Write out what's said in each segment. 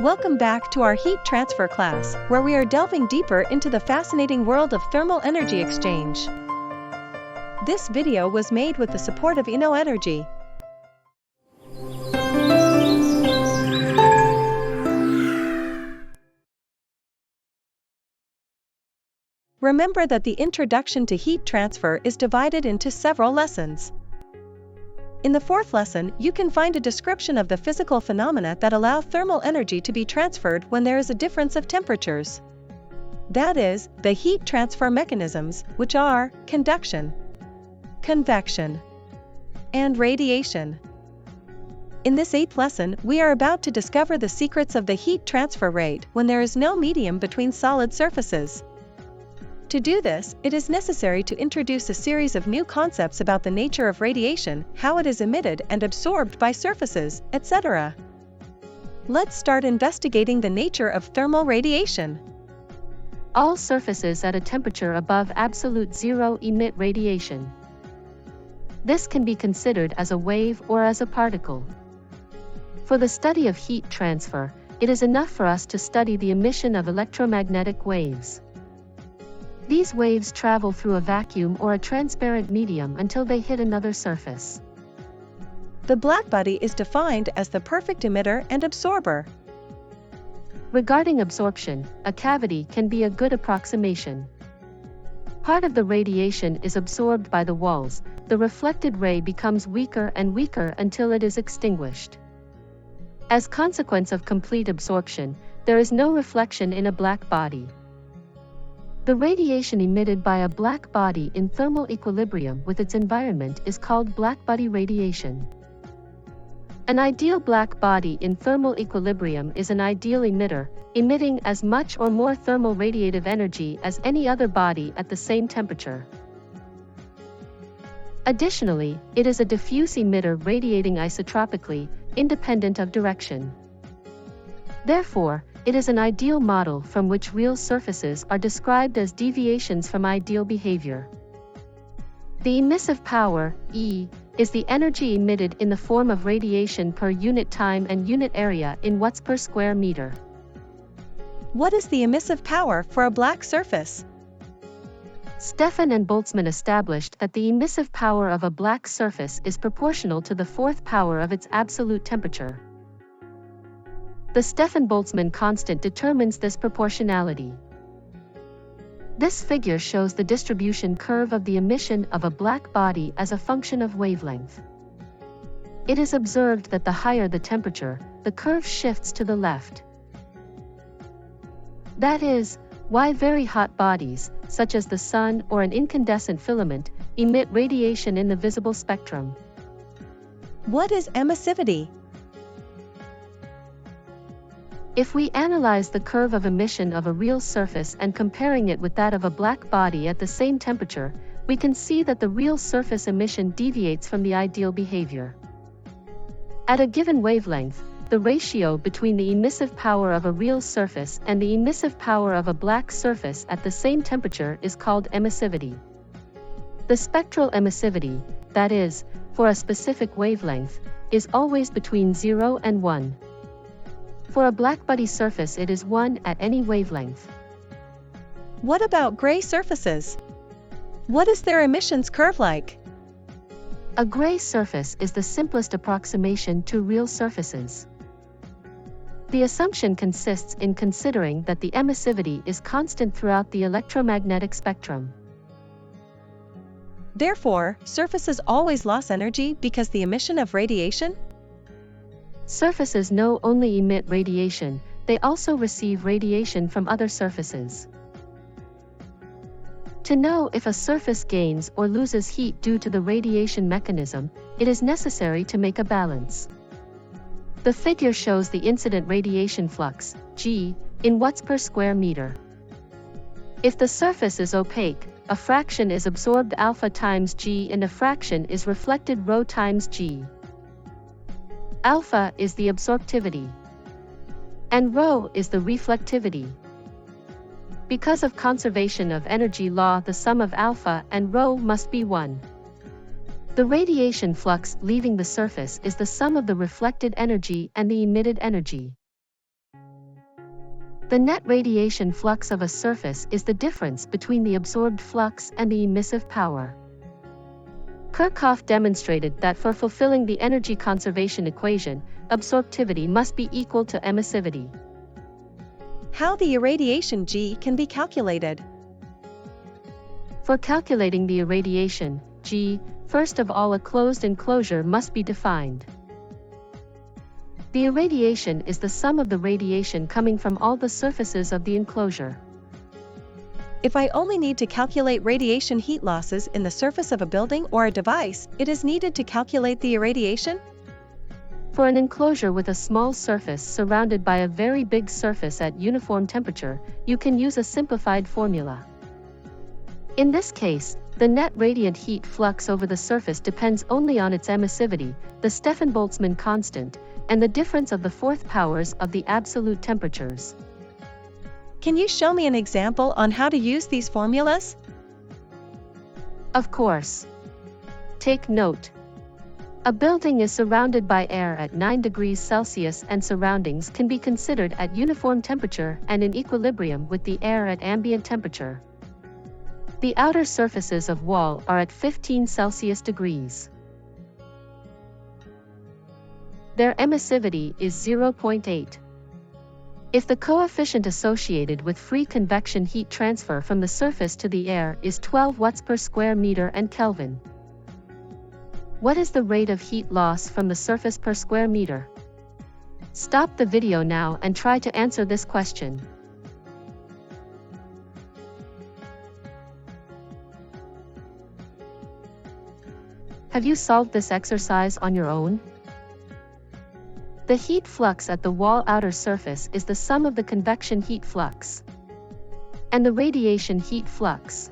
Welcome back to our heat transfer class, where we are delving deeper into the fascinating world of thermal energy exchange. This video was made with the support of Energy. Remember that the introduction to heat transfer is divided into several lessons. In the fourth lesson, you can find a description of the physical phenomena that allow thermal energy to be transferred when there is a difference of temperatures. That is, the heat transfer mechanisms, which are conduction, convection, and radiation. In this eighth lesson, we are about to discover the secrets of the heat transfer rate when there is no medium between solid surfaces. To do this, it is necessary to introduce a series of new concepts about the nature of radiation, how it is emitted and absorbed by surfaces, etc. Let's start investigating the nature of thermal radiation. All surfaces at a temperature above absolute zero emit radiation. This can be considered as a wave or as a particle. For the study of heat transfer, it is enough for us to study the emission of electromagnetic waves. These waves travel through a vacuum or a transparent medium until they hit another surface. The blackbody is defined as the perfect emitter and absorber. Regarding absorption, a cavity can be a good approximation. Part of the radiation is absorbed by the walls. The reflected ray becomes weaker and weaker until it is extinguished. As consequence of complete absorption, there is no reflection in a black body. The radiation emitted by a black body in thermal equilibrium with its environment is called blackbody radiation. An ideal black body in thermal equilibrium is an ideal emitter, emitting as much or more thermal radiative energy as any other body at the same temperature. Additionally, it is a diffuse emitter radiating isotropically, independent of direction. Therefore, it is an ideal model from which real surfaces are described as deviations from ideal behavior. The emissive power, E, is the energy emitted in the form of radiation per unit time and unit area in watts per square meter. What is the emissive power for a black surface? Stefan and Boltzmann established that the emissive power of a black surface is proportional to the fourth power of its absolute temperature. The Stefan-Boltzmann constant determines this proportionality. This figure shows the distribution curve of the emission of a black body as a function of wavelength. It is observed that the higher the temperature, the curve shifts to the left. That is why very hot bodies, such as the sun or an incandescent filament, emit radiation in the visible spectrum. What is emissivity? If we analyze the curve of emission of a real surface and comparing it with that of a black body at the same temperature, we can see that the real surface emission deviates from the ideal behavior. At a given wavelength, the ratio between the emissive power of a real surface and the emissive power of a black surface at the same temperature is called emissivity. The spectral emissivity, that is, for a specific wavelength, is always between 0 and 1. For a blackbody surface it is 1 at any wavelength. What about gray surfaces? What is their emissions curve like? A gray surface is the simplest approximation to real surfaces. The assumption consists in considering that the emissivity is constant throughout the electromagnetic spectrum. Therefore, surfaces always lose energy because the emission of radiation? Surfaces not only emit radiation, they also receive radiation from other surfaces. To know if a surface gains or loses heat due to the radiation mechanism, it is necessary to make a balance. The figure shows the incident radiation flux, G, in watts per square meter. If the surface is opaque, a fraction is absorbed alpha times G and a fraction is reflected rho times G. Alpha is the absorptivity, and rho is the reflectivity. Because of conservation of energy law, the sum of alpha and rho must be 1. The radiation flux leaving the surface is the sum of the reflected energy and the emitted energy. The net radiation flux of a surface is the difference between the absorbed flux and the emissive power. Kirchhoff demonstrated that for fulfilling the energy conservation equation, absorptivity must be equal to emissivity. How the irradiation G can be calculated. For calculating the irradiation G, first of all a closed enclosure must be defined. The irradiation is the sum of the radiation coming from all the surfaces of the enclosure. If I only need to calculate radiation heat losses in the surface of a building or a device, it is needed to calculate the irradiation? For an enclosure with a small surface surrounded by a very big surface at uniform temperature, you can use a simplified formula. In this case, the net radiant heat flux over the surface depends only on its emissivity, the Stefan-Boltzmann constant, and the difference of the fourth powers of the absolute temperatures. Can you show me an example on how to use these formulas? Of course. Take note. A building is surrounded by air at 9 degrees Celsius and surroundings can be considered at uniform temperature and in equilibrium with the air at ambient temperature. The outer surfaces of wall are at 15 Celsius degrees. Their emissivity is 0.8. If the coefficient associated with free convection heat transfer from the surface to the air is 12 watts per square meter and Kelvin, what is the rate of heat loss from the surface per square meter? Stop the video now and try to answer this question. Have you solved this exercise on your own? The heat flux at the wall outer surface is the sum of the convection heat flux and the radiation heat flux.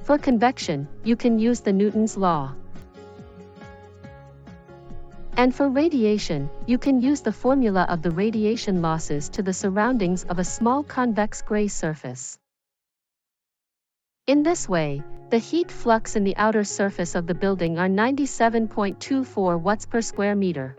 For convection, you can use the Newton's law. And for radiation, you can use the formula of the radiation losses to the surroundings of a small convex gray surface. In this way, the heat flux in the outer surface of the building are 97.24 watts per square meter.